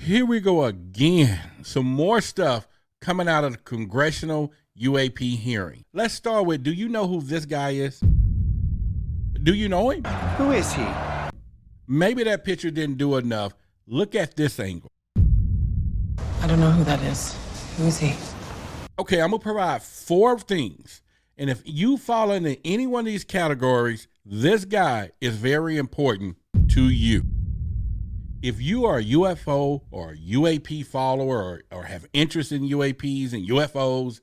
Here we go again. Some more stuff coming out of the Congressional UAP hearing. Let's start with, do you know who this guy is? Do you know him? Who is he? Maybe that picture didn't do enough. Look at this angle. I don't know who that is. Who is he? Okay, I'm going to provide 4 things. And if you fall into any one of these categories, this guy is very important to you. If you are a UFO or a UAP follower or have interest in UAPs and UFOs,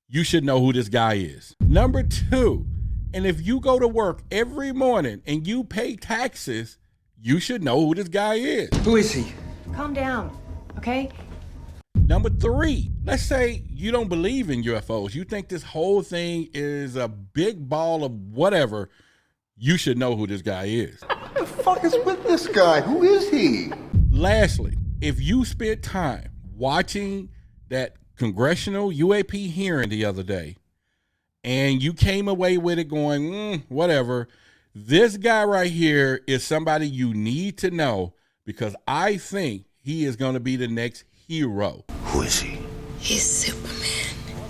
you should know who this guy is. Number 2, and if you go to work every morning and you pay taxes, you should know who this guy is. Who is he? Calm down, okay? Number 3, let's say you don't believe in UFOs. You think this whole thing is a big ball of whatever. You should know who this guy is. What the fuck is with this guy? Who is he? Lastly, if you spent time watching that Congressional UAP hearing the other day and you came away with it going, whatever, this guy right here is somebody you need to know, because I think he is going to be the next hero. Who is he? He's Superman.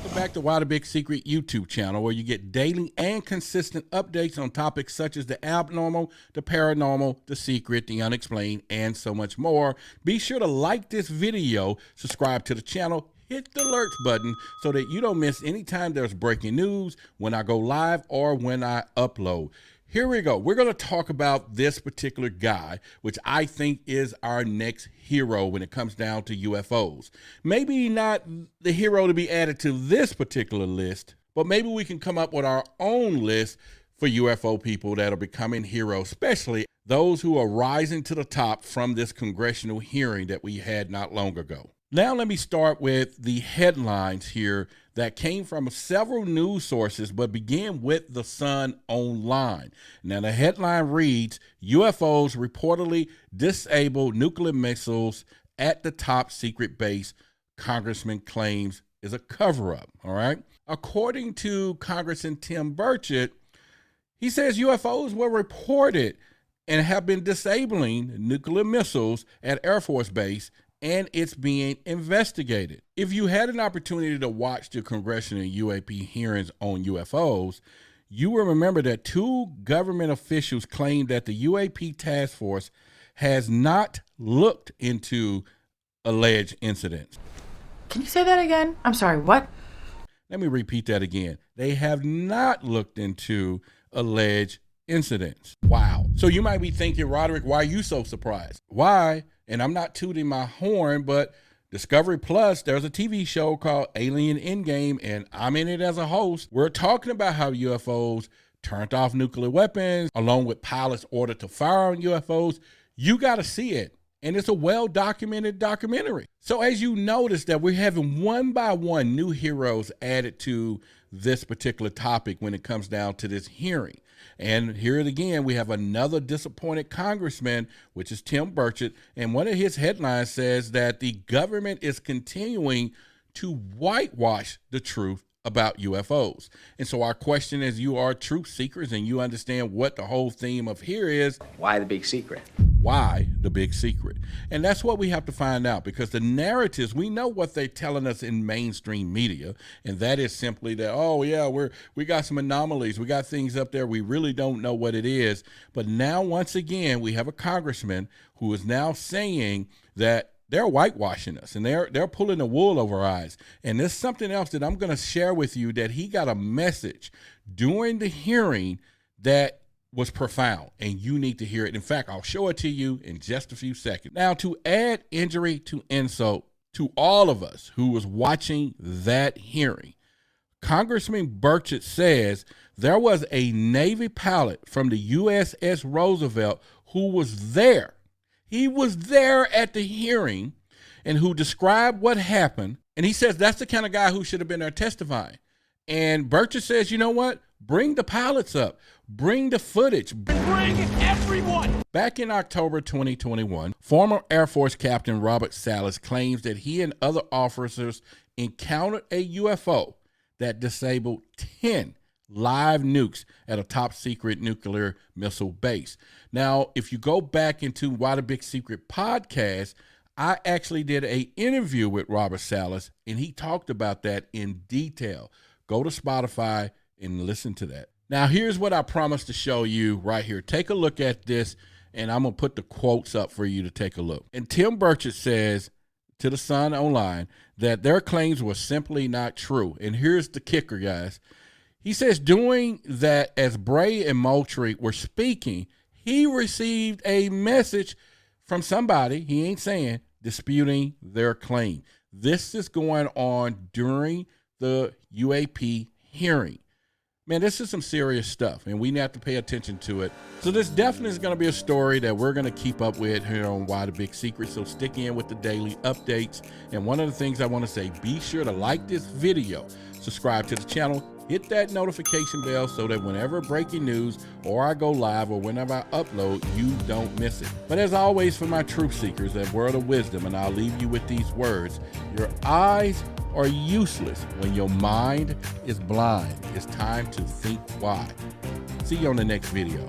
Welcome back to Why the Big Secret YouTube channel, where you get daily and consistent updates on topics such as the abnormal, the paranormal, the secret, the unexplained, and so much more. Be sure to like this video, subscribe to the channel, hit the alert button so that you don't miss any time there's breaking news, when I go live, or when I upload. Here we go. We're going to talk about this particular guy, which I think is our next hero when it comes down to UFOs. Maybe not the hero to be added to this particular list, but maybe we can come up with our own list for UFO people that are becoming heroes, especially those who are rising to the top from this congressional hearing that we had not long ago. Now let me start with the headlines here that came from several news sources, but began with the Sun Online. Now the headline reads, UFOs reportedly disable nuclear missiles at the top secret base. Congressman claims is a cover-up, all right? According to Congressman Tim Burchett, he says UFOs were reported and have been disabling nuclear missiles at Air Force Base, and it's being investigated. If you had an opportunity to watch the Congressional UAP hearings on UFOs, you will remember that 2 government officials claimed that the UAP task force has not looked into alleged incidents. Can you say that again? I'm sorry, what? Let me repeat that again. They have not looked into alleged incidents. Wow. So you might be thinking, Roderick, why are you so surprised? Why? And I'm not tooting my horn, but Discovery Plus, there's a TV show called Alien Endgame, and I'm in it as a host. We're talking about how UFOs turned off nuclear weapons, along with pilots ordered to fire on UFOs. You got to see it. And it's a well-documented documentary. So as you notice that we're having one by one new heroes added to this particular topic when it comes down to this hearing. And here it again, we have another disappointed congressman, which is Tim Burchett. And one of his headlines says that the government is continuing to whitewash the truth about UFOs. And so our question is, you are truth seekers and you understand what the whole theme of here is. Why the big secret? Why the big secret? And that's what we have to find out, because the narratives, we know what they're telling us in mainstream media, and that is simply that, oh yeah, we got some anomalies, we got things up there, we really don't know what it is. But now once again, we have a congressman who is now saying that they're whitewashing us and they're pulling the wool over our eyes. And there's something else that I'm going to share with you, that he got a message during the hearing that was profound, and you need to hear it. In fact, I'll show it to you in just a few seconds. Now, to add injury to insult to all of us who was watching that hearing, Congressman Burchett says there was a Navy pilot from the USS Roosevelt who was there. He was there at the hearing, and who described what happened. And he says that's the kind of guy who should have been there testifying. And Burchett says, you know what? Bring the pilots up. Bring the footage. Bring everyone. Back in October 2021, former Air Force Captain Robert Salas claims that he and other officers encountered a UFO that disabled 10 live nukes at a top secret nuclear missile base. Now, if you go back into Why the Big Secret podcast, I actually did an interview with Robert Salas, and he talked about that in detail. Go to Spotify and listen to that. Now, here's what I promised to show you right here. Take a look at this, and I'm going to put the quotes up for you to take a look. And Tim Burchett says to the Sun Online that their claims were simply not true. And here's the kicker, guys. He says during that, as Bray and Moultrie were speaking, he received a message from somebody, he ain't saying, disputing their claim. This is going on during the UAP hearing. Man, this is some serious stuff, and we have to pay attention to it. So this definitely is going to be a story that we're going to keep up with here on Why the Big Secret. So stick in with the daily updates. And one of the things I want to say, be sure to like this video, subscribe to the channel, hit that notification bell so that whenever breaking news or I go live or whenever I upload, you don't miss it. But as always, for my truth seekers, that word of wisdom, and I'll leave you with these words: your eyes are useless when your mind is blind. It's time to think wide. See you on the next video.